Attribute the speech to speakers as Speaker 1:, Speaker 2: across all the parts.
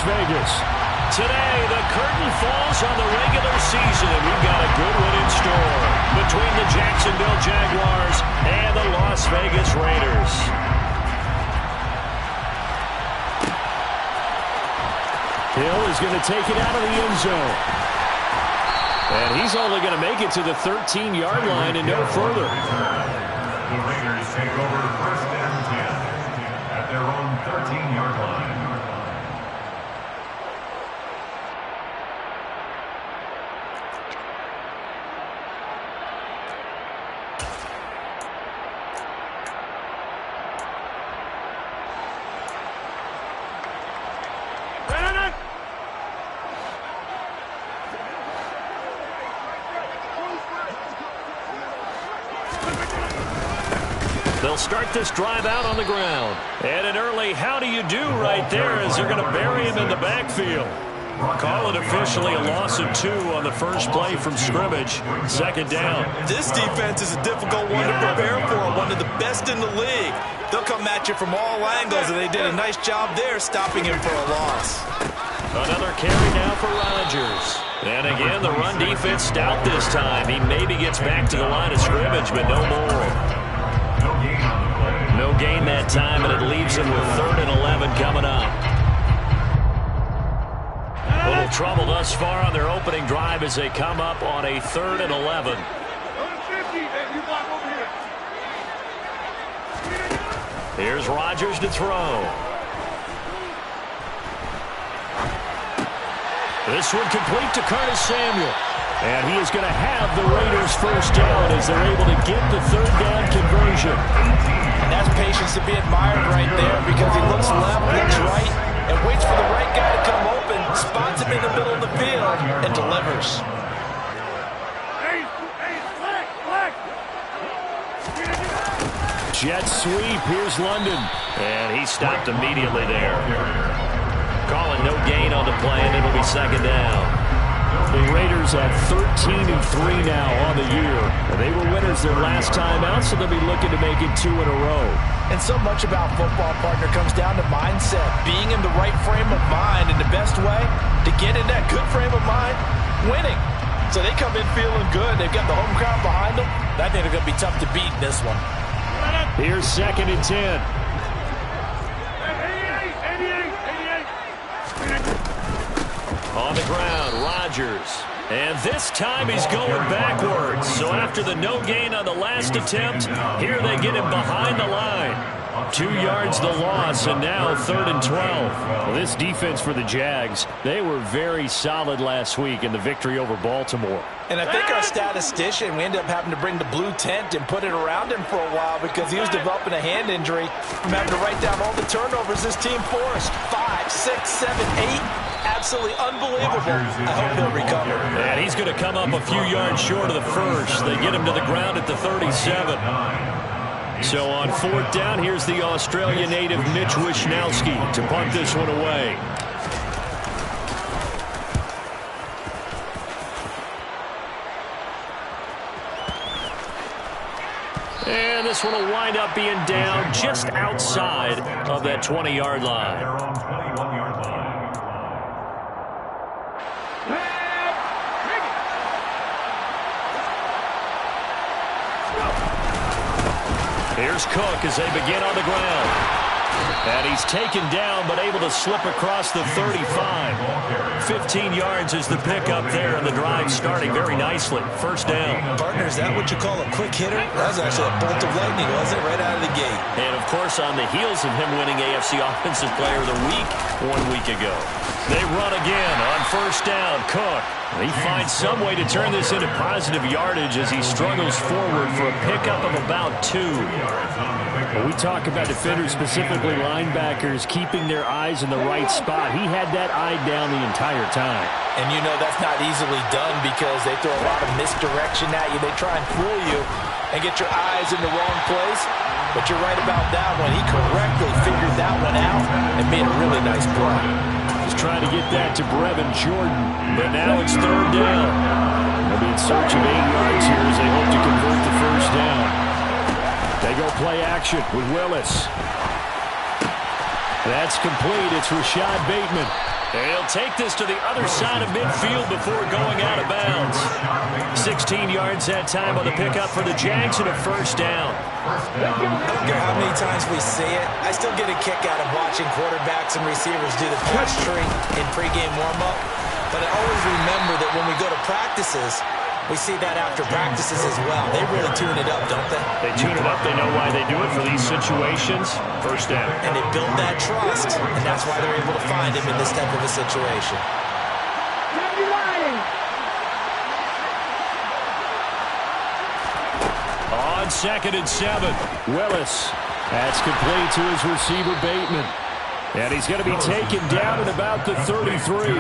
Speaker 1: Vegas.
Speaker 2: Today, the curtain falls on the regular season, and we've got a good one in store between the Jacksonville Jaguars and the Las Vegas Raiders.
Speaker 1: Hill is going to take it out of the end zone. And he's only going to make it to the 13-yard line and no further.
Speaker 3: The Raiders take over first and 10 at their own 13-yard line.
Speaker 2: They'll start this drive out on the ground. And an early how do you do right there as they're going to bury him in the backfield. Call it officially a loss of 2 on the first play from scrimmage. Second down.
Speaker 4: This defense is a difficult one to prepare for, one of the best in the league. They'll come at you from all angles, and they did a nice job there stopping him for a loss.
Speaker 2: Another carry now for Rodgers. And again, the run defense stout this time. He maybe gets back to the line of scrimmage, but no more. No gain that time, and it leaves him with 3rd and 11 coming up. A little trouble thus far on their opening drive as they come up on a 3rd and 11. Here's Rodgers to throw. This one complete to Curtis Samuel. And he is going to have the Raiders first down as they're able to get the 3rd down conversion.
Speaker 4: And that's patience to be admired right there because he looks left, looks right, and waits for the right guy to come open, spots him in the middle of the field, and delivers.
Speaker 1: Jet sweep. Here's London.
Speaker 2: And he stopped immediately there. Calling no gain on the play, and it'll be second down.
Speaker 1: The Raiders at 13-3 now on the year. They were winners their last time out, so they'll be looking to make it 2 in a row.
Speaker 4: And so much about football, partner, comes down to mindset. Being in the right frame of mind, and the best way to get in that good frame of mind, winning. So they come in feeling good. They've got the home crowd behind them. I think they're going to be tough to beat in this one.
Speaker 1: Here's 2nd and 10.
Speaker 2: On the ground, Rodgers. And this time he's going backwards. So after the no gain on the last attempt, here they get him behind the line. 2 yards the loss, and now 3rd and 12.
Speaker 1: Well, this defense for the Jags, they were very solid last week in the victory over Baltimore.
Speaker 4: And I think our statistician, we ended up having to bring the blue tent and put it around him for a while because he was developing a hand injury from having to write down all the turnovers this team forced. 5, 6, 7, 8. Absolutely unbelievable. I hope he'll recover.
Speaker 2: And he's going to come up a few yards short of the first. They get him to the ground at the 37. So on 4th down, here's the Australian native Mitch Wishnowsky to punt this one away. And this one will wind up being down just outside of that 20-yard line. Here's Cook as they begin on the ground. And he's taken down but able to slip across the 35. 15 yards is the pickup there, and the drive starting very nicely. First down.
Speaker 4: Partner, is that what you call a quick hitter? That was actually a bolt of lightning, wasn't it? Right out of the gate.
Speaker 2: And, of course, on the heels of him winning AFC Offensive Player of the Week 1 week ago. They run again on first down. Cook. He finds some way to turn this into positive yardage as he struggles forward for a pickup of about 2.
Speaker 1: When we talk about defenders, specifically linebackers, keeping their eyes in the right spot, he had that eye down the entire time.
Speaker 4: And you know that's not easily done because they throw a lot of misdirection at you. They try and fool you and get your eyes in the wrong place. But you're right about that one. He correctly figured that one out and made a really nice play.
Speaker 1: He's trying to get that to Brevin Jordan, but now it's 3rd down. They'll be in search of 8 yards here as they hope to convert the first down. They go play action with Willis. That's complete. It's Rashad Bateman.
Speaker 2: And he'll take this to the other side of midfield before going out of bounds. 16 yards that time on the pickup for the Jags and a first down.
Speaker 4: I don't care how many times we see it. I still get a kick out of watching quarterbacks and receivers do the catch tree in pregame warm-up. But I always remember that when we go to practices, we see that after practices as well. They really tune it up, don't they?
Speaker 2: They tune it up. They know why they do it for these situations. First down.
Speaker 4: And they build that trust, and that's why they're able to find him in this type of a situation.
Speaker 1: On 2nd and 7, Willis. That's complete to his receiver, Bateman. And he's going to be taken down at about the 33.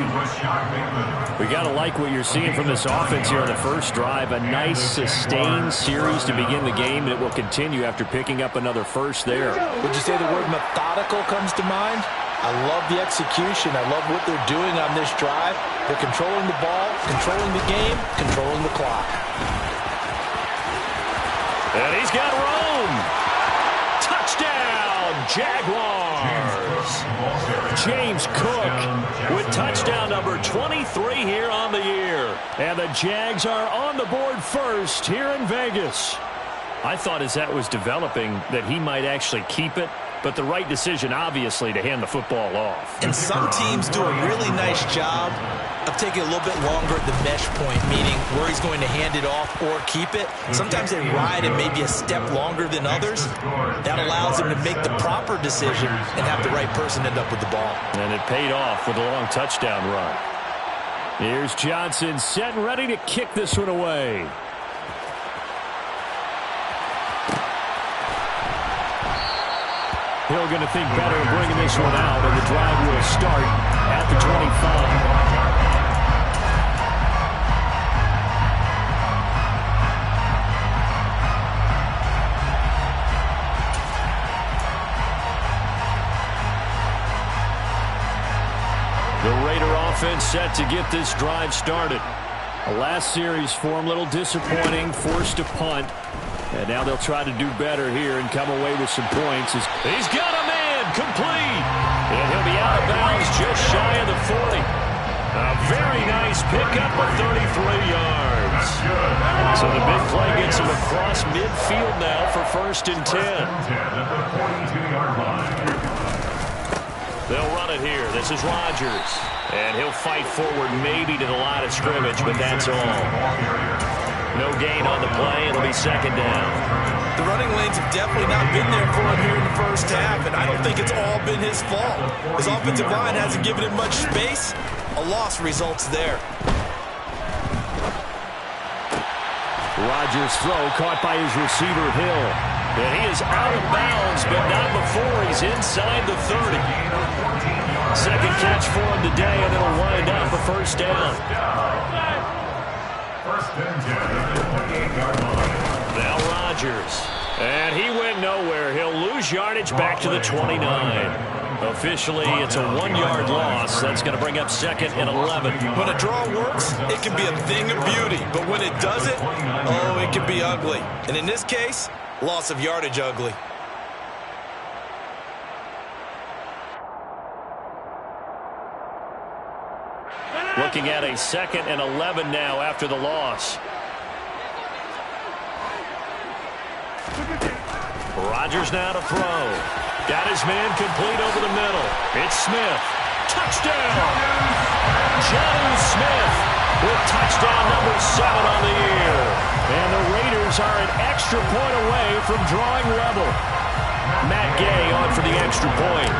Speaker 1: We got to like what you're seeing from this offense here on the first drive. A nice, sustained series to begin the game, and it will continue after picking up another first there.
Speaker 4: Would you say the word methodical comes to mind? I love the execution. I love what they're doing on this drive. They're controlling the ball, controlling the game, controlling the clock.
Speaker 2: And he's got room. Touchdown, Jaguars.
Speaker 1: James Cook with touchdown number 23 here on the year. And the Jags are on the board first here in Vegas.
Speaker 2: I thought as that was developing that he might actually keep it, but the right decision, obviously, to hand the football off.
Speaker 4: And some teams do a really nice job of taking a little bit longer at the mesh point, meaning where he's going to hand it off or keep it. Sometimes they ride it maybe a step longer than others. That allows him to make the proper decision and have the right person end up with the ball.
Speaker 2: And it paid off with a long touchdown run.
Speaker 1: Here's Johnson set and ready to kick this one away. Hill going to think better of bringing this one out, and the drive will start at the 25. The Raider offense set to get this drive started. The last series for him, a little disappointing, forced to punt. And now they'll try to do better here and come away with some points.
Speaker 2: He's got a man complete. And he'll be out of bounds just shy of the 40. A very nice pickup of 33 yards. So the big play gets him across midfield now for 1st and 10. They'll run it here. This is Rodgers. And he'll fight forward maybe to the line of scrimmage, but that's all. No gain on the play. It'll be 2nd down.
Speaker 4: The running lanes have definitely not been there for him here in the first half, and I don't think it's all been his fault. His offensive line hasn't given him much space. A loss results there.
Speaker 1: Rodgers' throw caught by his receiver, Hill.
Speaker 2: And he is out of bounds, but not before he's inside the 30. Second catch for him today, and it'll wind up a 1st down. Now Rodgers. And he went nowhere. He'll lose yardage back to the 29. Officially, it's a 1-yard loss. That's going to bring up 2nd and 11.
Speaker 4: When a draw works, it can be a thing of beauty. But when it doesn't, oh, it can be ugly. And in this case, loss of yardage ugly.
Speaker 2: Looking at a 2nd and 11 now after the loss. Rodgers now to throw. Got his man complete over the middle. It's Smith. Touchdown! Jonnu Smith with touchdown number 7 on the year.
Speaker 1: And the Raiders are an extra point away from drawing level.
Speaker 2: Matt Gay on for the extra point.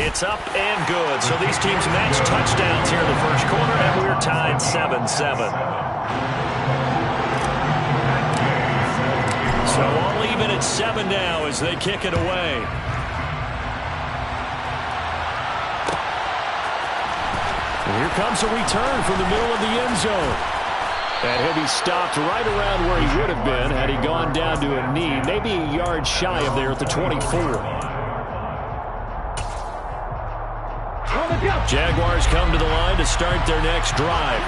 Speaker 2: It's up and good. So these teams match touchdowns here in the first quarter, and we're tied 7-7. So all even at 7 now as they kick it away.
Speaker 1: And here comes a return from the middle of the end zone. And he'll be stopped right around where he would have been had he gone down to a knee, maybe a yard shy of there at the 24.
Speaker 2: Jaguars come to the line to start their next drive.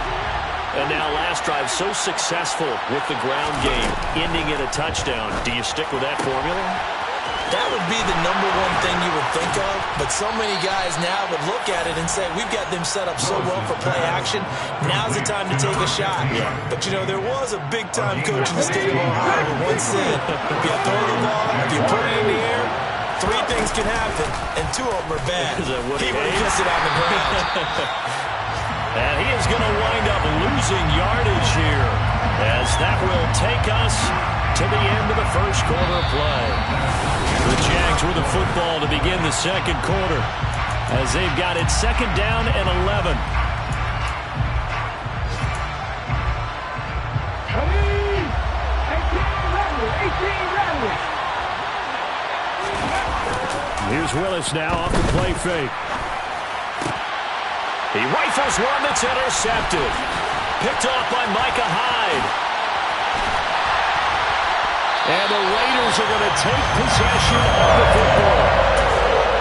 Speaker 2: And now last drive so successful with the ground game, ending in a touchdown. Do you stick with that formula?
Speaker 4: That would be the number one thing you would think of, but so many guys now would look at it and say, we've got them set up so well for play action, now's the time to take a shot. Yeah. But, you know, there was a big-time coach in the state of Ohio who once said, if you throw the ball, if you put it in the air, 3 things can happen, and 2 of them are bad. He would have kept it on the ground.
Speaker 2: And he is going to wind up losing yardage here, as that will take us to the end of the first quarter of play. The Jags with the football to begin the second quarter, as they've got it 2nd down and 11.
Speaker 1: Here's Willis now off the play fake.
Speaker 2: He rifles one that's intercepted. Picked off by Micah Hyde.
Speaker 1: And the Raiders are going to take possession of the football.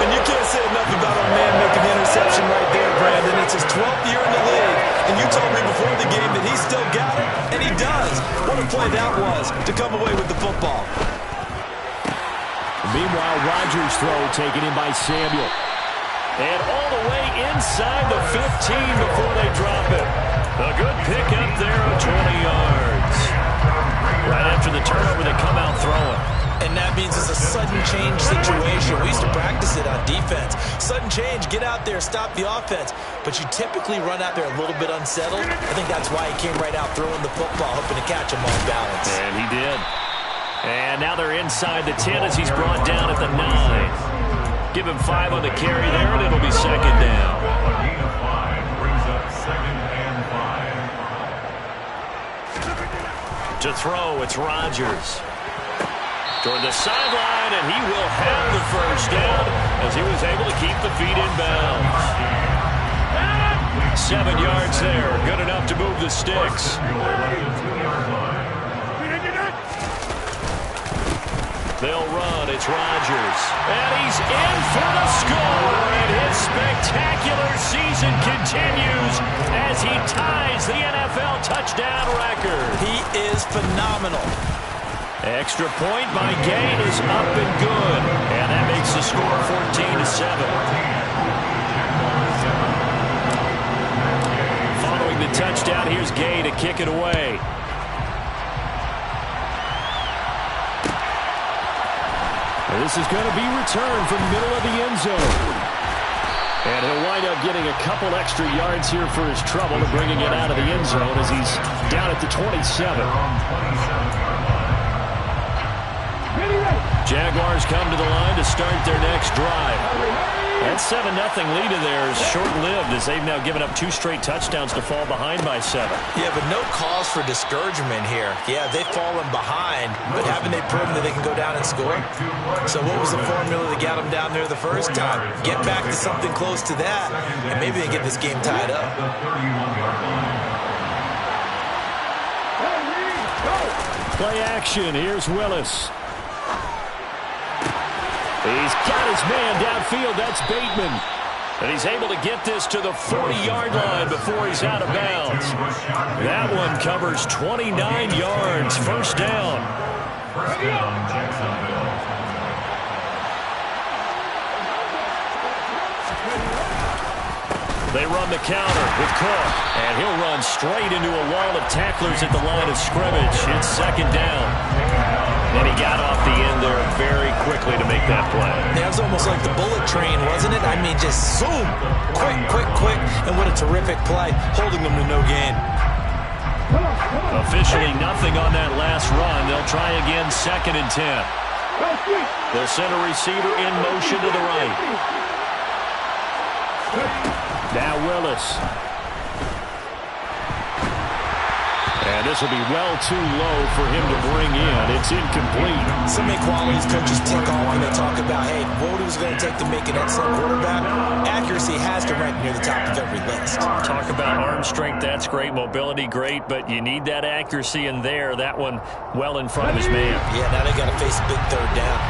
Speaker 4: And you can't say enough about our man making the interception right there, Brandon. It's his 12th year in the league. And you told me before the game that he still got it, and he does. What a play that was to come away with the football.
Speaker 1: Meanwhile, Rodgers' throw taken in by Samuel.
Speaker 2: And all the way inside the 15 before they drop it. A good pick up there of 20 yards. Right after the turnover, they come out throwing.
Speaker 4: And that means it's a sudden change situation. We used to practice it on defense. Sudden change, get out there, stop the offense. But you typically run out there a little bit unsettled. I think that's why he came right out throwing the football, hoping to catch him off balance.
Speaker 2: And he did. And now they're inside the 10 as he's brought down at the 9. Give him 5 on the carry there, and it'll be 2nd down.
Speaker 3: A gain of 5 brings up 2nd and 5.
Speaker 2: To throw, it's Rodgers. Toward the sideline, and he will have the first down as he was able to keep the feet in bounds. 7 yards there, good enough to move the sticks. They'll run, it's Rodgers. And he's in for the score, and his spectacular season continues as he ties the NFL touchdown record.
Speaker 4: He is phenomenal.
Speaker 2: Extra point by Gain is up and good. And that makes the score 14-7. Following the touchdown, here's Gay to kick it away.
Speaker 1: And this is going to be returned from the middle of the end zone. And he'll wind up getting a couple extra yards here for his trouble and bringing it out of the end zone as he's down at the 27.
Speaker 2: Jaguars come to the line to start their next drive. That 7-0 lead of theirs short-lived as they've now given up 2 straight touchdowns to fall behind by 7.
Speaker 4: Yeah, but no cause for discouragement here. Yeah, they've fallen behind, but haven't they proven that they can go down and score? So what was the formula that got them down there the first time? Get back to something close to that, and maybe they get this game tied up.
Speaker 1: Play action. Here's Willis. He's got his man downfield. That's Bateman.
Speaker 2: And he's able to get this to the 40-yard line before he's out of bounds. That one covers 29 yards. First down.
Speaker 3: First down, Jacksonville.
Speaker 2: They run the counter with Cook. And he'll run straight into a wall of tacklers at the line of scrimmage. It's 2nd down. And he got off the end there very quickly to make that play.
Speaker 4: Yeah, it was almost like the bullet train, wasn't it? I mean, just zoom. Quick, quick, quick. And what a terrific play, holding them to no gain.
Speaker 2: Officially nothing on that last run. They'll try again, 2nd and 10. They'll send a receiver in motion to the right.
Speaker 1: Now Willis. And this will be well too low for him to bring in. It's incomplete.
Speaker 4: So many qualities coaches tick off when they talk about, hey, what it was going to take to make an excellent quarterback. Accuracy has to rank near the top of every list.
Speaker 2: Talk about arm strength, that's great. Mobility, great. But you need that accuracy in there. That one well in front of his man.
Speaker 4: Yeah, now they got to face a big 3rd down.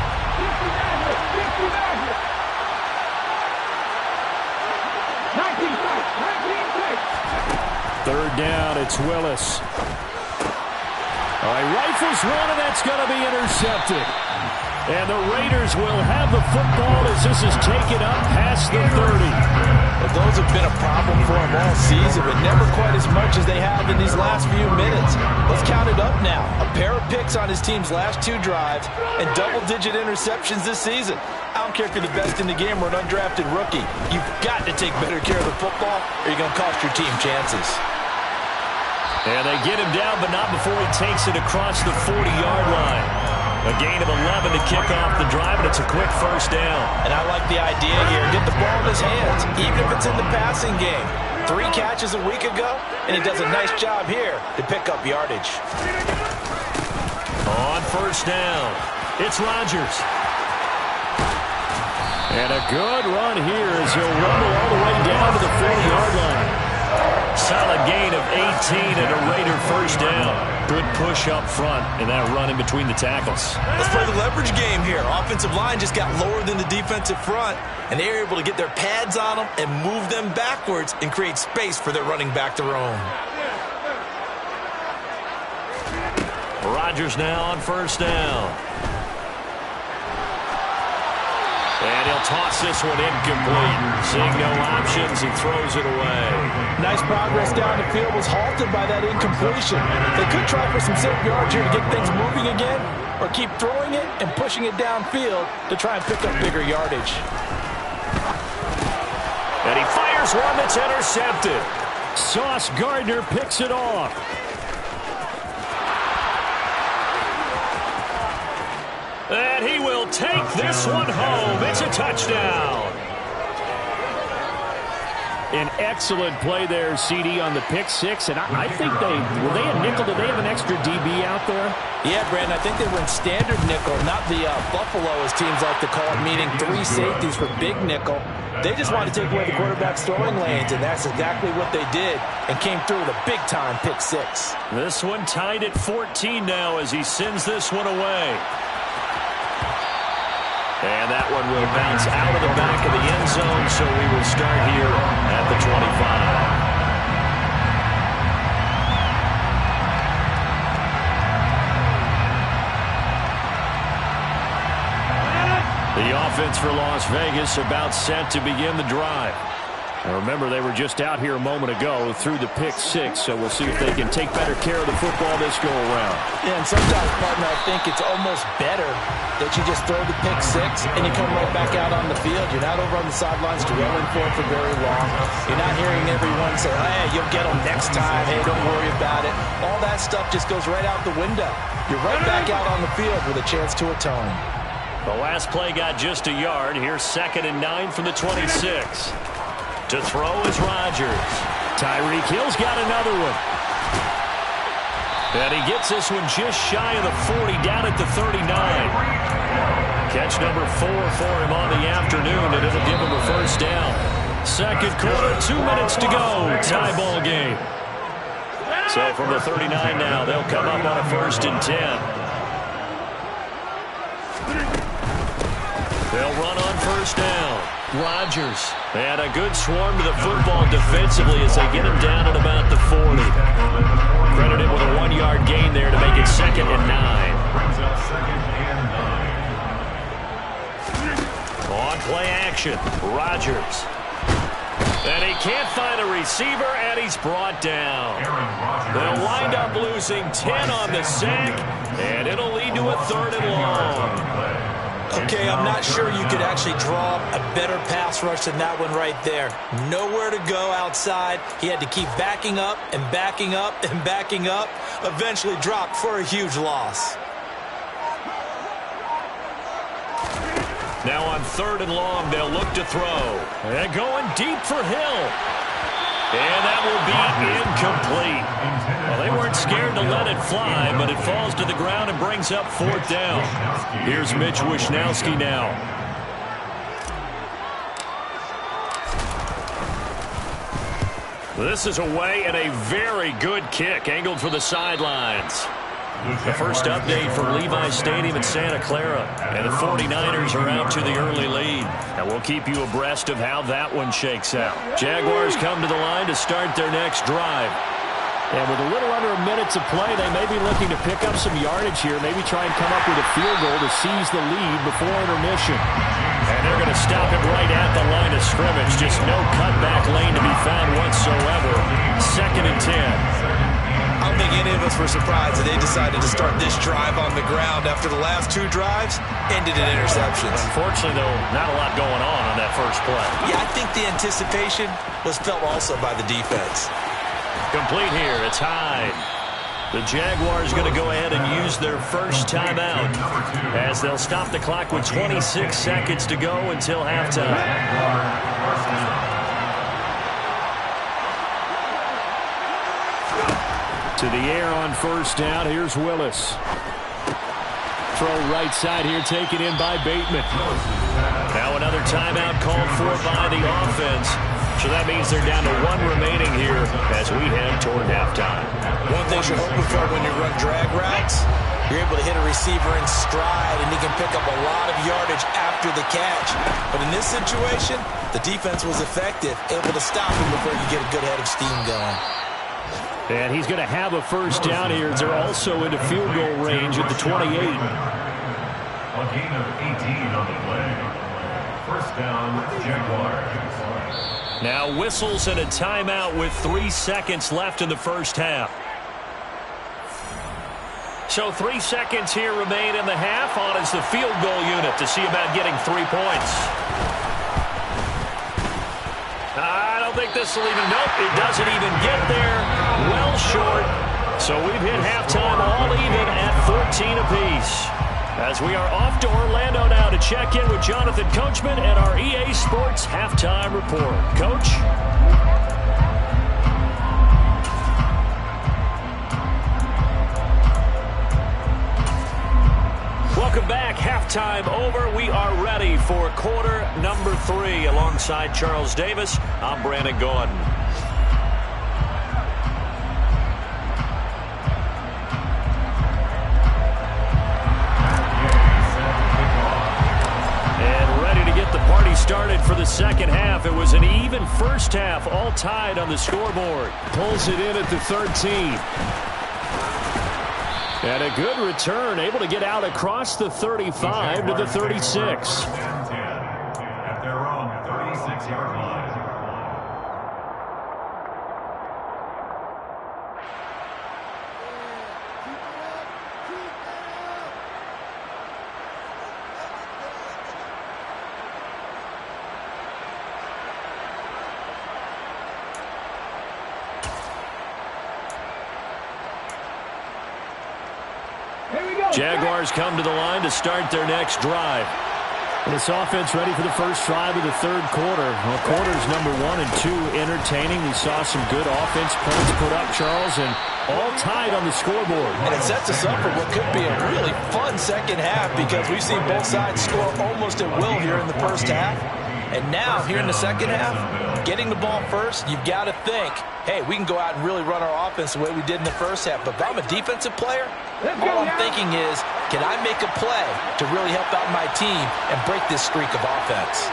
Speaker 1: Third down, it's Willis. All right, rifles one, and that's going to be intercepted. And the Raiders will have the football as this is taken up past the 30.
Speaker 4: Well, those have been a problem for them all season, but never quite as much as they have in these last few minutes. Let's count it up now. A pair of picks on his team's last 2 drives and double-digit interceptions this season. I don't care if you're the best in the game or an undrafted rookie. You've got to take better care of the football or you're going to cost your team chances.
Speaker 2: And they get him down, but not before he takes it across the 40-yard line. A gain of 11 to kick off the drive, and it's a quick first down.
Speaker 4: And I like the idea here. Get the ball in his hands, even if it's in the passing game. 3 catches a week ago, and he does a nice job here to pick up yardage.
Speaker 2: On first down, it's Rodgers.
Speaker 1: And a good run here as he'll rumble all the way down to the 40-yard line.
Speaker 2: Solid gain of 18 and a Raider first down. Good push up front and that run in between the tackles.
Speaker 4: Let's play the leverage game here. Offensive line just got lower than the defensive front, and they were able to get their pads on them and move them backwards and create space for their running back to roam.
Speaker 2: Rodgers now on first down. And he'll toss this one incomplete. Seeing no options, he throws it away.
Speaker 4: Nice progress down the field was halted by that incompletion. They could try for some safe yards here to get things moving again, or keep throwing it and pushing it downfield to try and pick up bigger yardage.
Speaker 2: And he fires one that's intercepted.
Speaker 1: Sauce Gardner picks it off.
Speaker 2: And he will take this one home. It's a touchdown.
Speaker 1: An excellent play there, CD, on the pick 6. And I think were they a nickel? Did they have an extra DB out there?
Speaker 4: Yeah, Brandon, I think they went standard nickel, not the Buffalo, as teams like to call it, meaning 3 safeties for big nickel. They just wanted to take away the quarterback's throwing lanes, and that's exactly what they did, and came through with a big-time pick 6.
Speaker 2: This one tied at 14 now as he sends this one away. And that one will bounce out of the back of the end zone, so we will start here at the 25. The offense for Las Vegas about set to begin the drive. Now remember, they were just out here a moment ago through the pick 6, so we'll see if they can take better care of the football this go around.
Speaker 4: Yeah, and sometimes, partner, I think it's almost better that you just throw the pick 6 and you come right back out on the field. You're not over on the sidelines dwelling for it for very long. You're not hearing everyone say, hey, you'll get them next time. Hey, don't worry about it. All that stuff just goes right out the window. You're right back out on the field with a chance to atone.
Speaker 2: The last play got just a yard. Here's 2nd and 9 from the 26. To throw is Rodgers.
Speaker 1: Tyreek Hill's got another one.
Speaker 2: And he gets this one just shy of the 40, down at the 39. Catch number 4 for him on the afternoon, and it'll give him a first down. Second quarter, 2 minutes to go. Tie ball game. So from the 39 now, they'll come up on a 1st and 10. They'll run on first down. Rodgers. And a good swarm to the football defensively as they get him down at about the 40. Credit him with a 1-yard gain there to make it 2nd and 9. On play action, Rodgers. And he can't find a receiver, and he's brought down. They'll wind up losing 10 on the sack, and it'll lead to a 3rd and long.
Speaker 4: Okay, I'm not sure you could actually draw a better pass rush than that one right there. Nowhere to go outside. He had to keep backing up and backing up and backing up. Eventually dropped for a huge loss.
Speaker 2: Now on 3rd and long, they'll look to throw. And going deep for Hill. And that will be incomplete. Well, they weren't scared to let it fly, but it falls to the ground and brings up 4th down. Here's Mitch Wishnowsky now. This is away and a very good kick, angled for the sidelines. The first update from Levi Stadium in Santa Clara. And the 49ers are out to the early lead. And we'll keep you abreast of how that one shakes out. Jaguars come to the line to start their next drive.
Speaker 1: And with a little under a minute to play, they may be looking to pick up some yardage here, maybe try and come up with a field goal to seize the lead before intermission.
Speaker 2: And they're going to stop it right at the line of scrimmage. Just no cutback lane to be found whatsoever. 2nd and 10.
Speaker 4: I don't think any of us were surprised that they decided to start this drive on the ground after the last 2 drives ended in interceptions.
Speaker 2: Unfortunately, though, not a lot going on that first play.
Speaker 4: Yeah, I think the anticipation was felt also by the defense.
Speaker 2: Complete here. It's Hyde. The Jaguars going to go ahead and use their first timeout as they'll stop the clock with 26 seconds to go until halftime.
Speaker 1: To the air on first down. Here's Willis. Throw right side here, taken in by Bateman.
Speaker 2: Now another timeout called for by the offense. So that means they're down to 1 remaining here as we head toward halftime.
Speaker 4: One thing you're hoping for when you run drag routes, you're able to hit a receiver in stride, and he can pick up a lot of yardage after the catch. But in this situation, the defense was effective, able to stop him before you get a good head of steam going.
Speaker 1: And he's going to have a first down here. They're also into field goal range at the 28.
Speaker 3: A gain of 18 on the play. First down, Jaguars.
Speaker 2: Now whistles and a timeout with 3 seconds left in the first half. So 3 seconds here remain in the half. On is the field goal unit to see about getting 3 points. I don't think this will even, nope, it doesn't even get there. Well short. So we've hit halftime all even at 14 apiece. As we are off to Orlando now to check in with Jonathan Coachman and our EA Sports Halftime Report. Coach? Welcome back. Halftime over. We are ready for quarter number 3. Alongside Charles Davis, I'm Brandon Gaudin. Started for the second half. It was an even first half, all tied on the scoreboard.
Speaker 1: Pulls it in at the 13. And a good return, able to get out across the 35 to the 36.
Speaker 3: At their own 36-yard line.
Speaker 1: Jaguars come to the line to start their next drive. And this offense ready for the first drive of the third quarter. Well, quarters number 1 and 2 entertaining. We saw some good offense points put up, Charles, and all tied on the scoreboard.
Speaker 4: And it sets us up for what could be a really fun second half because we've seen both sides score almost at will here in the first half. And now, here in the second half, getting the ball first, you've got to think, hey, we can go out and really run our offense the way we did in the first half. But if I'm a defensive player, all I'm thinking is, can I make a play to really help out my team and break this streak of offense?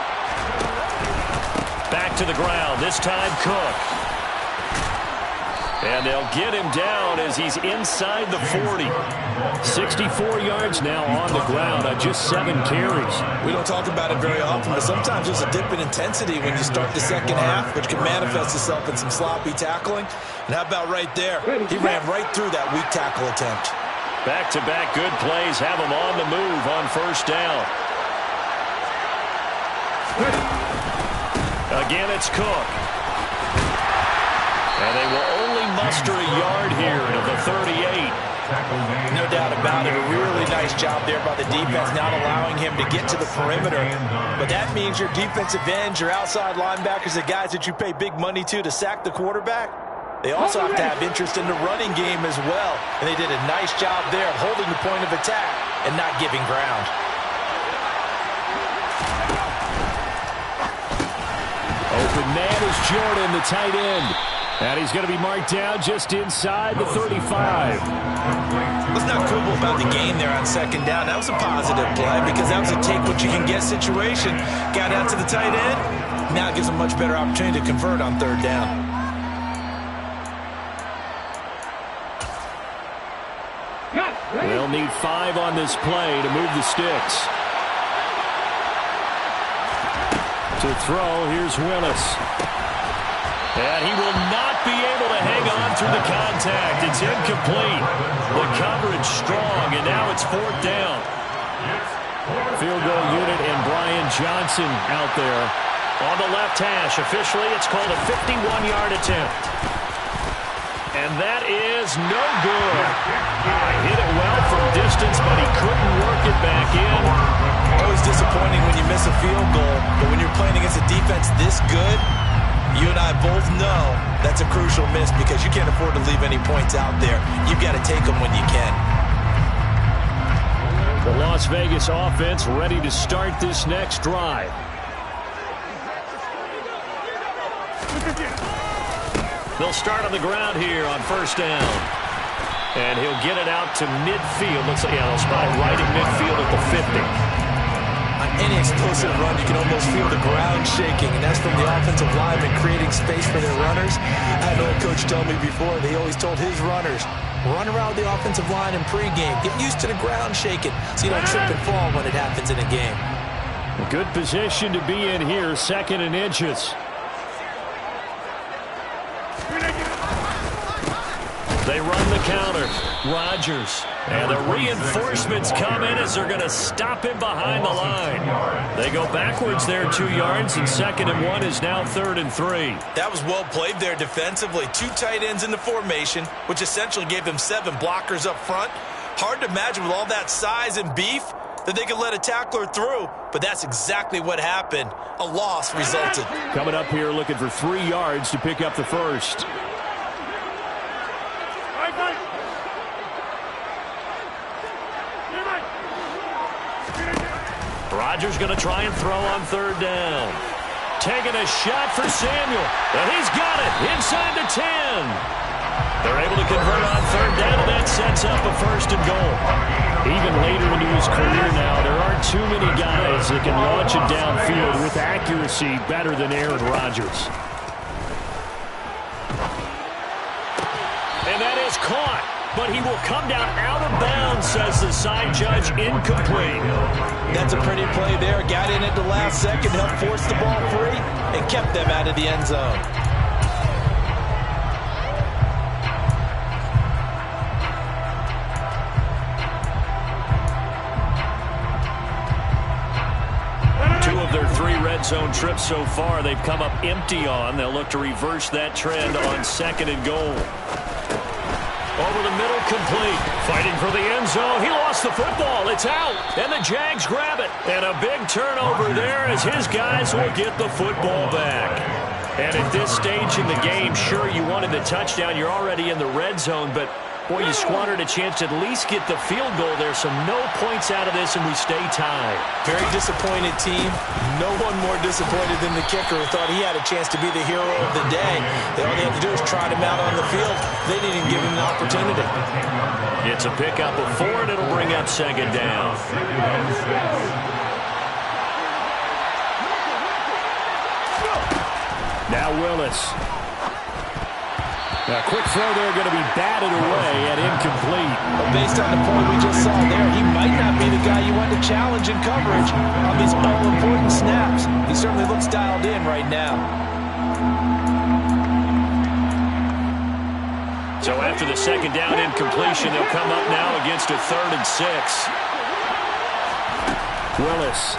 Speaker 2: Back to the ground, this time Cook. And they'll get him down as he's inside the 40.
Speaker 1: 64 yards now on the ground on just 7 carries.
Speaker 4: We don't talk about it very often, but sometimes there's a dip in intensity when you start the second half, which can manifest itself in some sloppy tackling. And how about right there? He ran right through that weak tackle attempt.
Speaker 2: Back-to-back good plays have him on the move on first down. Again, it's Cook. And they will only muster a yard here to the 38.
Speaker 4: No doubt about it. A really nice job there by the defense, not allowing him to get to the perimeter. But that means your defensive ends, your outside linebackers, the guys that you pay big money to sack the quarterback, they also have to have interest in the running game as well. And they did a nice job there of holding the point of attack and not giving ground.
Speaker 1: Open man is Jordan, the tight end. And he's going to be marked down just inside the 35.
Speaker 4: What's not cool about the gain there on second down? That was a positive play because that was a take-what-you-can-get situation. Got out to the tight end. Now it gives a much better opportunity to convert on third down.
Speaker 1: They'll need 5 on this play to move the sticks. To throw, here's Willis. And he will not be able to hang on through the contact. It's incomplete. The coverage strong, and now it's 4th down. Field goal unit and Brian Johnson out there.
Speaker 2: On the left hash, officially it's called a 51-yard attempt. And that is no good. Hit it well from distance, but he couldn't work it back in.
Speaker 4: Always disappointing when you miss a field goal, but when you're playing against a defense this good, you and I both know that's a crucial miss because you can't afford to leave any points out there. You've got to take them when you can.
Speaker 1: The Las Vegas offense ready to start this next drive.
Speaker 2: They'll start on the ground here on 1st down. And he'll get it out to midfield. Looks like, they'll spot it right at midfield at the 50.
Speaker 4: On any explosive run, you can almost feel the ground shaking, and that's from the offensive lineman creating space for their runners. I had an old coach tell me before, they always told his runners, run around the offensive line in pregame. Get used to the ground shaking so you don't trip and fall when it happens in a game.
Speaker 1: A good position to be in here, 2nd and inches.
Speaker 2: They run the counter. Rodgers. And the reinforcements come in as they're going to stop him behind the line. They go backwards there 2 yards, and 2nd and 1 is now 3rd and 3.
Speaker 4: That was well played there defensively. 2 tight ends in the formation, which essentially gave them 7 blockers up front. Hard to imagine with all that size and beef that they could let a tackler through, but that's exactly what happened. A loss resulted.
Speaker 1: Coming up here looking for 3 yards to pick up the first.
Speaker 2: Rodgers going to try and throw on 3rd down. Taking a shot for Samuel. And he's got it inside the 10. They're able to convert on 3rd down, and that sets up a 1st and goal.
Speaker 1: Even later into his career now, there aren't too many guys that can launch it downfield with accuracy better than Aaron Rodgers.
Speaker 2: And that is caught. But he will come down out of bounds, says the side judge, incomplete.
Speaker 4: That's a pretty play there. Got in at the last second, helped force the ball free, and kept them out of the end zone.
Speaker 2: Two of their 3 red zone trips so far, they've come up empty on. They'll look to reverse that trend on 2nd and goal. Over the middle, complete. Fighting for the end zone. He lost the football. It's out. And the Jags grab it. And a big turnover there as his guys will get the football back. And at this stage in the game, sure, you wanted the touchdown. You're already in the red zone, but boy, you squandered a chance to at least get the field goal there. So no points out of this, and we stay tied.
Speaker 4: Very disappointed team. No one more disappointed than the kicker who thought he had a chance to be the hero of the day. All they had to do is trot him out on the field. They didn't even give him an opportunity.
Speaker 2: It's a pickup of 4, and it'll bring up 2nd down.
Speaker 1: Now Willis. A quick throw there going to be batted away and incomplete.
Speaker 4: But based on the point we just saw there, he might not be the guy you want to challenge in coverage on these all-important snaps. He certainly looks dialed in right now.
Speaker 2: So after the 2nd down incompletion, they'll come up now against a 3rd and 6.
Speaker 1: Willis.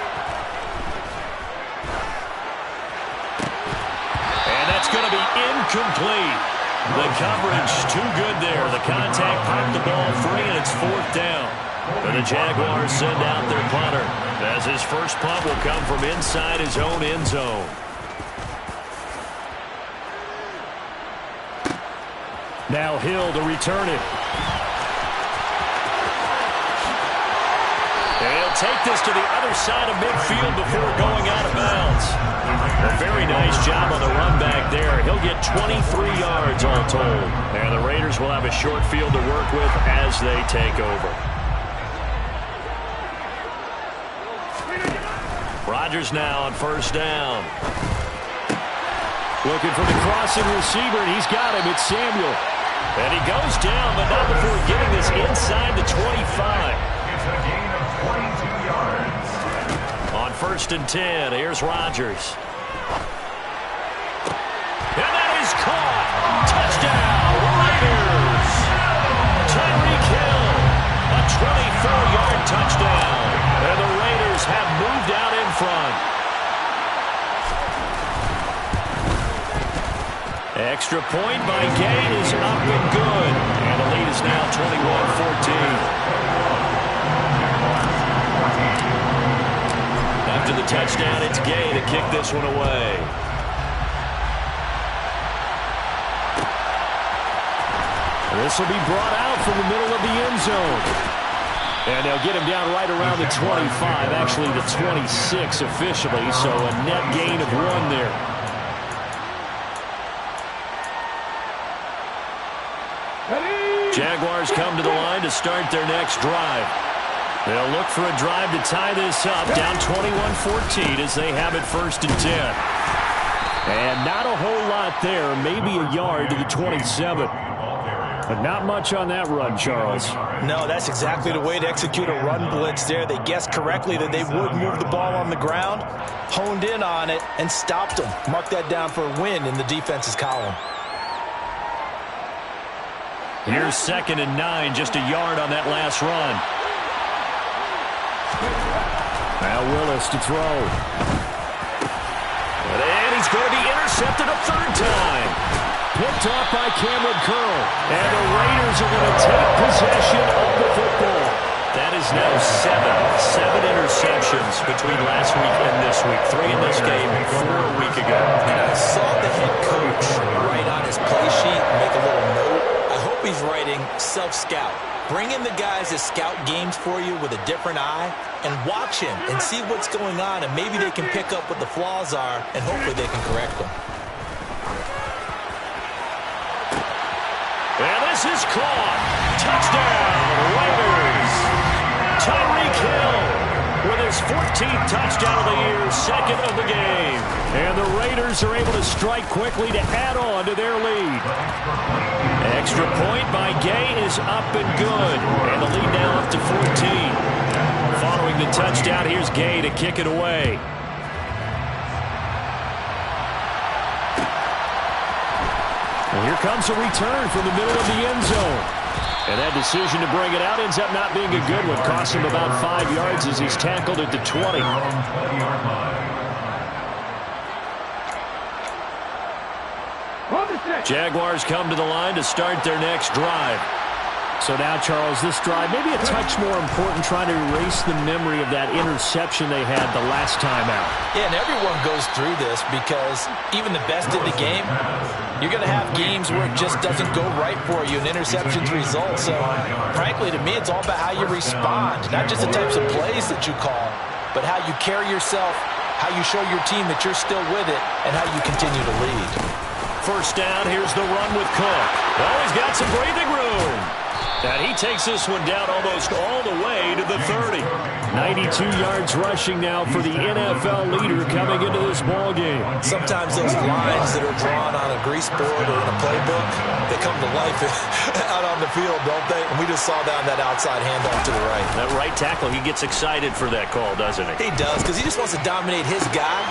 Speaker 2: And that's going to be incomplete. The coverage too good there. The contact popped the ball free, and it's 4th down. And the Jaguars send out their punter, as his first punt will come from inside his own end zone.
Speaker 1: Now Hill to return it.
Speaker 2: And he'll take this to the other side of midfield before going out of bounds. A very nice job on the run back there. He'll get 23 yards all told. And the Raiders will have a short field to work with as they take over. Rodgers now on 1st down.
Speaker 1: Looking for the crossing receiver, and he's got him. It's Samuel.
Speaker 2: And he goes down, but not before getting this inside the 25.
Speaker 3: It's a gain of 22 yards.
Speaker 2: On 1st and 10, here's Rodgers. And that is caught. Touchdown, Raiders. Tyreek Hill, a 24-yard touchdown. And the Raiders have moved out in front. Extra point by Gay is up and good. And the lead is now 21-14. After the touchdown, it's Gay to kick this one away.
Speaker 1: This will be brought out from the middle of the end zone. And they'll get him down right around the 25, actually the 26 officially, so a net gain of 1 there.
Speaker 2: Jaguars come to the line to start their next drive. They'll look for a drive to tie this up, down 21-14 as they have it 1st and 10.
Speaker 1: And not a whole lot there, maybe a yard to the 27. But not much on that run, Charles.
Speaker 4: No, that's exactly the way to execute a run blitz there. They guessed correctly that they would move the ball on the ground, honed in on it, and stopped them. Mark that down for a win in the defense's column.
Speaker 2: Here's 2nd and 9, just a yard on that last run.
Speaker 1: Now Willis to throw.
Speaker 2: And he's going to be intercepted a 3rd time.
Speaker 1: Picked off by Cameron Curl. And the Raiders are going to take possession of the football.
Speaker 2: That is now 7 interceptions between last week and this week. 3 in this game, 4 a week ago.
Speaker 4: And I saw the head coach write on his play sheet, make a little note. I hope he's writing self-scout. Bring in the guys that scout games for you with a different eye and watch him and see what's going on, and maybe they can pick up what the flaws are, and hopefully they can correct them.
Speaker 2: And this is caught. Touchdown, Raiders. Tyreek Hill with his 14th touchdown of the year, 2nd of the game.
Speaker 1: And the Raiders are able to strike quickly to add on to their lead.
Speaker 2: Extra point by Gay is up and good. And the lead now up to 14. Following the touchdown, here's Gay to kick it away.
Speaker 1: And here comes a return from the middle of the end zone. And that decision to bring it out ends up not being a good one. Cost him about 5 yards as he's tackled at the 20.
Speaker 2: Jaguars come to the line to start their next drive.
Speaker 1: So now, Charles, this drive maybe a touch more important, trying to erase the memory of that interception they had the last time out.
Speaker 4: Yeah, and everyone goes through this because even the best in the game, you're going to have games where it just doesn't go right for you and interceptions result. So, frankly, to me, it's all about how you respond, not just the types of plays that you call, but how you carry yourself, how you show your team that you're still with it, and how you continue to lead.
Speaker 2: 1st down, here's the run with Cook. Oh, he's got some breathing room. And he takes this one down almost all the way to the 30.
Speaker 1: 92 yards rushing now for the NFL leader coming into this ball game.
Speaker 4: Sometimes those lines that are drawn on a grease board or in a playbook, they come to life out on the field, don't they? And we just saw that on that outside handoff to the right.
Speaker 2: That right tackle, he gets excited for that call, doesn't he?
Speaker 4: He does, because he just wants to dominate his guy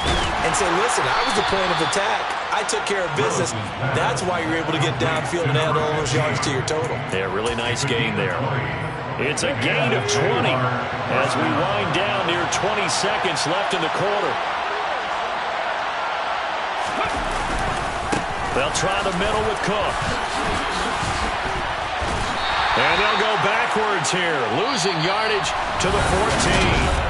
Speaker 4: and say, listen, I was the point of attack. I took care of business. That's why you're able to get downfield and add all those yards to your total.
Speaker 2: Yeah, really nice gain there. It's a gain of 20 as we wind down near 20 seconds left in the quarter. They'll try the middle with Cook. And they'll go backwards here, losing yardage to the 14.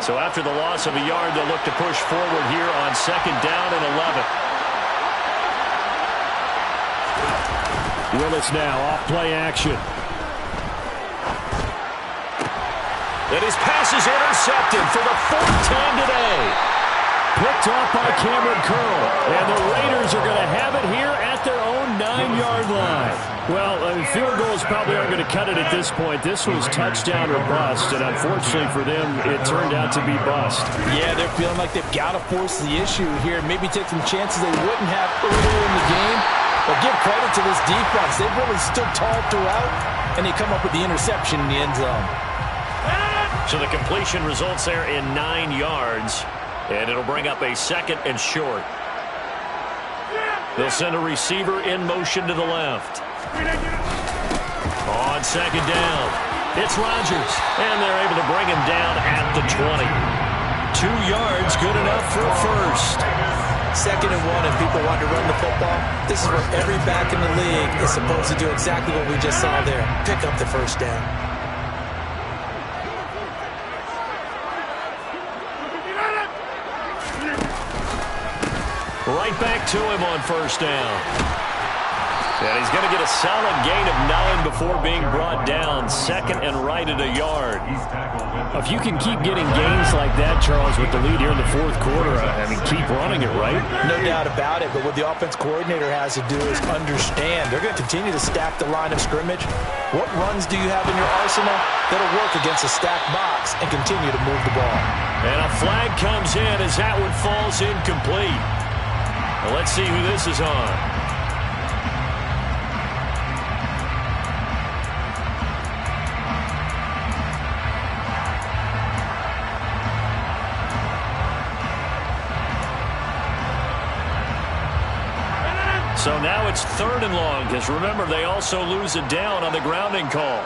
Speaker 2: So after the loss of a yard, they'll look to push forward here on 2nd down and 11.
Speaker 1: Willis now off play action.
Speaker 2: And his pass is intercepted for the 4th time today.
Speaker 1: picked off by Cameron Curl. And the Raiders are going to have it here at their own 9-yard line. Well, field goals probably aren't going to cut it at this point. This was touchdown or bust, and unfortunately for them, it turned out to be bust. Yeah, they're feeling like they've got to force the issue here, maybe take some chances they wouldn't have earlier in the game. But give credit to this defense. They've really stood tall throughout, and they come up with the interception in the end zone.
Speaker 2: So the completion results there in 9 yards, and it'll bring up a 2nd and short. They'll send a receiver in motion to the left. On 2nd down, it's Rodgers, and they're able to bring him down at the 20. 2 yards, good enough for a first.
Speaker 4: 2nd and 1, if people want to run the football, this is where every back in the league is supposed to do exactly what we just saw there. Pick up the first down.
Speaker 2: Right back to him on 1st down. And he's going to get a solid gain of 9 before being brought down. 2nd and right at a yard.
Speaker 1: If you can keep getting gains like that, Charles, with the lead here in the 4th quarter, I mean, keep running it, right?
Speaker 4: No doubt about it, but what the offense coordinator has to do is understand. They're going to continue to stack the line of scrimmage. What runs do you have in your arsenal that'll work against a stacked box and continue to move the ball?
Speaker 2: And a flag comes in as that one falls incomplete. Well, let's see who this is on. So now it's 3rd and long, because remember, they also lose it down on the grounding call.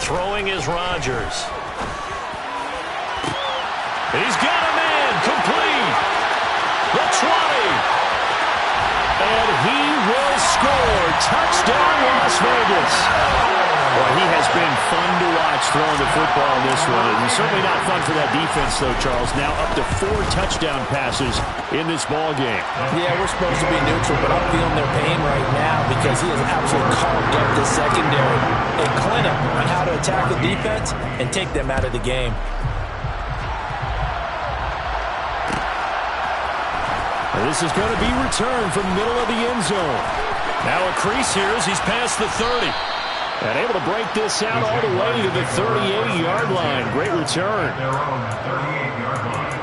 Speaker 2: Throwing is Rodgers. He's got a man, complete. The 20. And he will score. Touchdown, Las Vegas.
Speaker 1: Well, he has been fun to watch throwing the football in this one. And certainly not fun for that defense, though, Charles. Now up to 4 touchdown passes in this ball game.
Speaker 4: Yeah, we're supposed to be neutral, but I'm feeling their pain right now because he has absolutely carved up the secondary and clinic on how to attack the defense and take them out of the game.
Speaker 1: This is going to be returned from the middle of the end zone.
Speaker 2: Now a crease here as he's past the 30.
Speaker 1: And able to break this out all the way to the 38-yard line. Great return.
Speaker 3: Their own 38-yard line.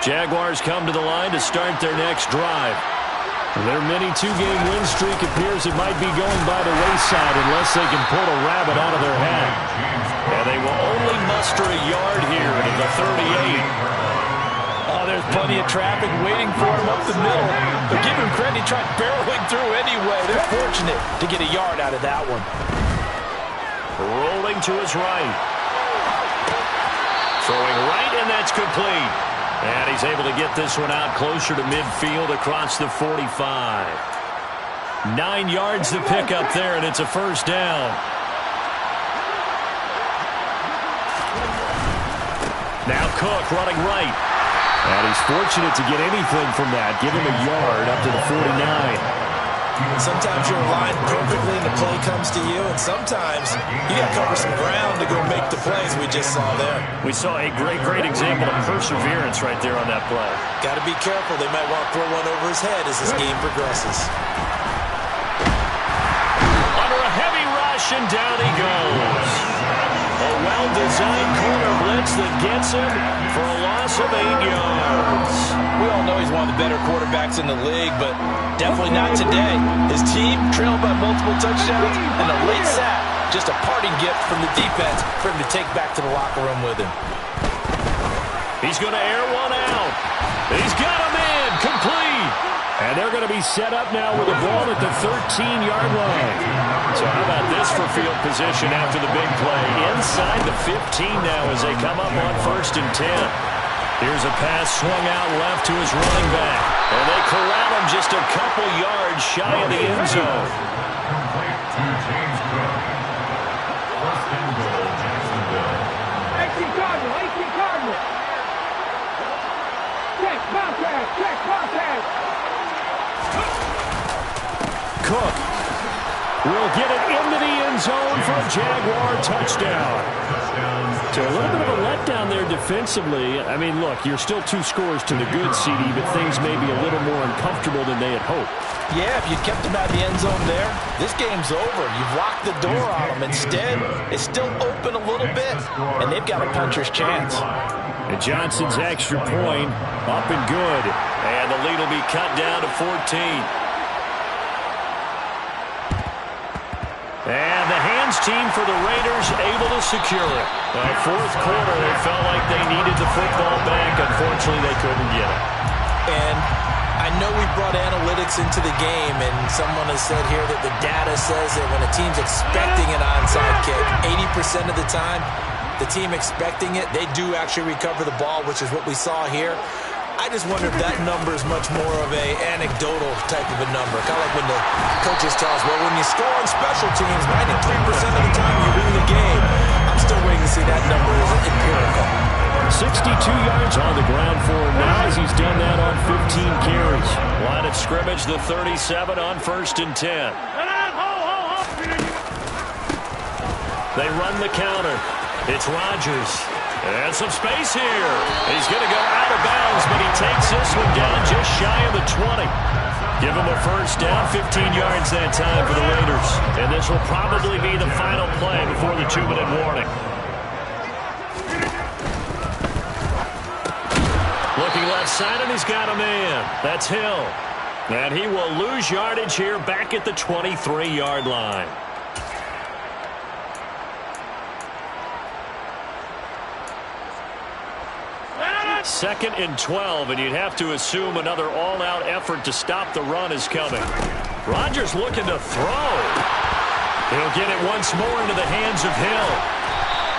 Speaker 2: Jaguars come to the line to start their next drive.
Speaker 1: Their mini 2-game win streak appears it might be going by the wayside unless they can pull a rabbit out of their hat.
Speaker 2: And they will only muster a yard here to the 38.
Speaker 4: Oh, there's plenty of traffic waiting for him up the middle. But give him credit, he tried barreling through anyway. They're fortunate to get a yard out of that one.
Speaker 2: Rolling to his right. Throwing right, and that's complete. And he's able to get this one out closer to midfield across the 45. 9 yards to pick up there, and it's a first down. Now Cook running right.
Speaker 1: And he's fortunate to get anything from that. Give him a yard up to the 49.
Speaker 4: Sometimes you're aligned perfectly and the play comes to you, and sometimes you got to cover some ground to go make the plays we just saw there.
Speaker 2: We saw a great example of perseverance right there on that play.
Speaker 4: Got to be careful. They might want to throw one over his head as this game progresses.
Speaker 2: Under a heavy rush, and down he goes. A well-designed corner blitz that gets him for a loss of 8 yards.
Speaker 4: We all know he's one of the better quarterbacks in the league, but definitely not today. His team trailed by multiple touchdowns, and a late sack, just a parting gift from the defense for him to take back to the locker room with him.
Speaker 2: He's going to air one out. He's got a man, complete.
Speaker 1: And they're going to be set up now with the ball at the 13-yard line.
Speaker 2: So how about this for field position after the big play? Inside the 15 now as they come up on 1st and 10. Here's a pass swung out left to his running back. And they corral him just a couple yards shy of the end zone.
Speaker 3: Complete to James Cook. 1st and goal, Jacksonville.
Speaker 5: 18 Cardinal, 18 Cardinal. Check, contact, check, contact.
Speaker 1: Cook will get it into the end zone for a Jaguar touchdown. So a little bit of a letdown there defensively. I mean, look, you're still 2 scores to the good, CD, but things may be a little more uncomfortable than they had hoped.
Speaker 4: Yeah, if you'd kept them out of the end zone there, this game's over. You've locked the door on them. Instead, it's still open a little bit, and they've got a puncher's chance.
Speaker 1: And Johnson's extra point up and good.
Speaker 2: And the lead will be cut down to 14. And the hands team for the Raiders able to secure it. Fourth quarter, they felt like they needed the football back. Unfortunately, they couldn't get it.
Speaker 4: And I know we brought analytics into the game, and someone has said here that the data says that when a team's expecting an onside kick, 80% of the time, the team expecting it, they do actually recover the ball, which is what we saw here. I just wonder if that number is much more of a anecdotal type of a number. Kind of like when the coaches tell us, well, when you score on special teams, 93% of the time you win the game. I'm still waiting to see that number is empirical.
Speaker 1: 62 yards on the ground for him now as he's done that on 15 carries.
Speaker 2: Line of scrimmage, the 37 on 1st and 10. They run the counter. It's Rodgers. And some space here. He's going to go out of bounds, but he takes this one down just shy of the 20. Give him a first down, 15 yards that time for the Raiders. And this will probably be the final play before the 2-minute warning. Looking left side, and he's got a man. That's Hill. And he will lose yardage here back at the 23-yard line. Second and 12, and you'd have to assume another all-out effort to stop the run is coming. Rodgers looking to throw. He'll get it once more into the hands of Hill.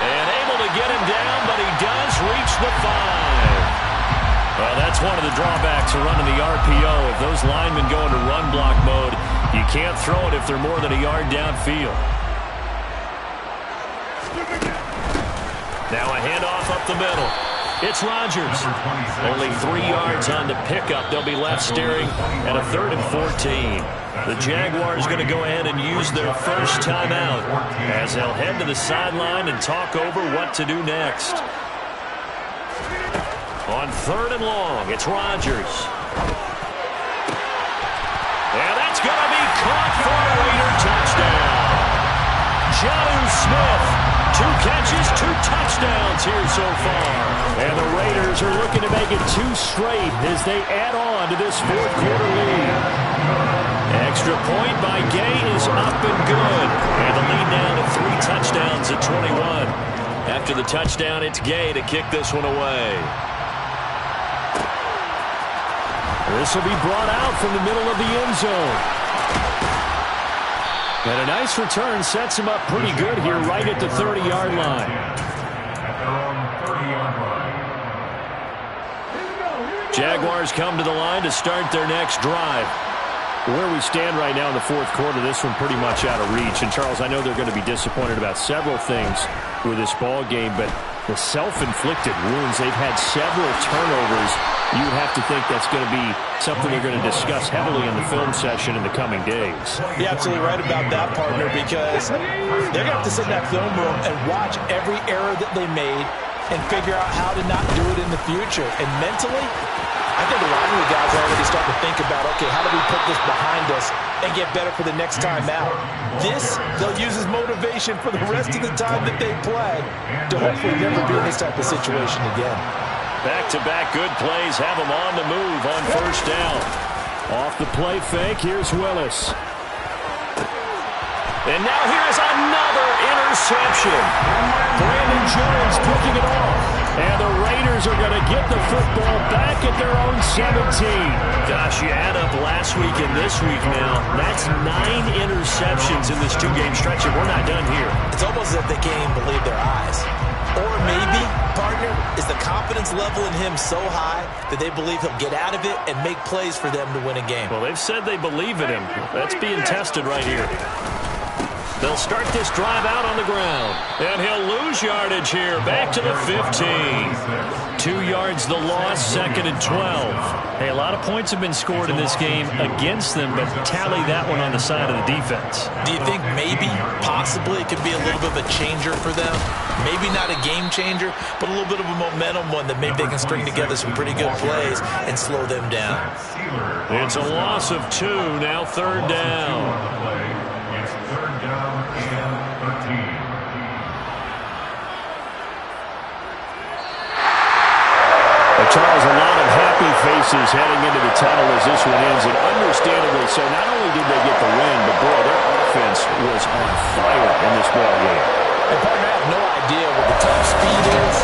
Speaker 2: And able to get him down, but he does reach the 5. Well, that's one of the drawbacks of running the RPO. If those linemen go into run block mode, you can't throw it if they're more than a yard downfield. Now a handoff up the middle. It's Rodgers. Only 3 yards on the pickup. They'll be left staring at a 3rd and 14. The Jaguars going to go ahead and use their first timeout as they'll head to the sideline and talk over what to do next. On 3rd and long, it's Rodgers. And that's going to be caught for a Raider touchdown. Jonnu Smith. 2 catches, 2 touchdowns here so far.
Speaker 1: And the Raiders are looking to make it 2 straight as they add on to this 4th quarter lead.
Speaker 2: Extra point by Gay is up and good. And the lead now to 3 touchdowns at 21. After the touchdown, it's Gay to kick this one away.
Speaker 1: This will be brought out from the middle of the end zone. And a nice return sets him up pretty good here right at the 30-yard line.
Speaker 2: Jaguars come to the line to start their next drive.
Speaker 1: Where we stand right now in the 4th quarter, this one pretty much out of reach. And, Charles, I know they're going to be disappointed about several things with this ball game, but the self-inflicted wounds, they've had several turnovers. You have to think that's going to be something they're going to discuss heavily in the film session in the coming days.
Speaker 4: You're absolutely right about that, partner, because they're going to have to sit in that film room and watch every error that they made and figure out how to not do it in the future. And mentally, I think a lot of the guys are already starting to think about, okay, how do we put this behind us and get better for the next time out? This, they'll use as motivation for the rest of the time that they play to hopefully never be in this type of situation again.
Speaker 2: Back-to-back good plays have them on the move on 1st down.
Speaker 1: Off the play fake, here's Willis.
Speaker 2: And now here's another interception.
Speaker 1: Brandon Jones picking it off. And the Raiders are going to get the football back at their own 17.
Speaker 2: Gosh, you add up last week and this week now. That's 9 interceptions in this 2-game stretch, and we're not done here.
Speaker 4: It's almost as if they can't even believe their eyes. Or maybe, partner, is the confidence level in him so high that they believe he'll get out of it and make plays for them to win a game.
Speaker 2: Well, they've said they believe in him. That's being tested right here. They'll start this drive out on the ground. And he'll lose yardage here. Back to the 15.
Speaker 1: 2 yards the loss, 2nd and 12. Hey, a lot of points have been scored in this game against them, but tally that one on the side of the defense.
Speaker 4: Do you think maybe, possibly, it could be a little bit of a changer for them? Maybe not a game changer, but a little bit of a momentum one that maybe they can string together some pretty good plays and slow them down.
Speaker 2: It's a loss of 2, now 3rd down.
Speaker 3: It's 3rd down and 13.
Speaker 1: Charles, a lot of happy faces heading into the tunnel as this one ends, and understandably so. Not only did they get the win, but boy, their offense was on fire in this ball game.
Speaker 4: And partner, I have no idea what the top speed is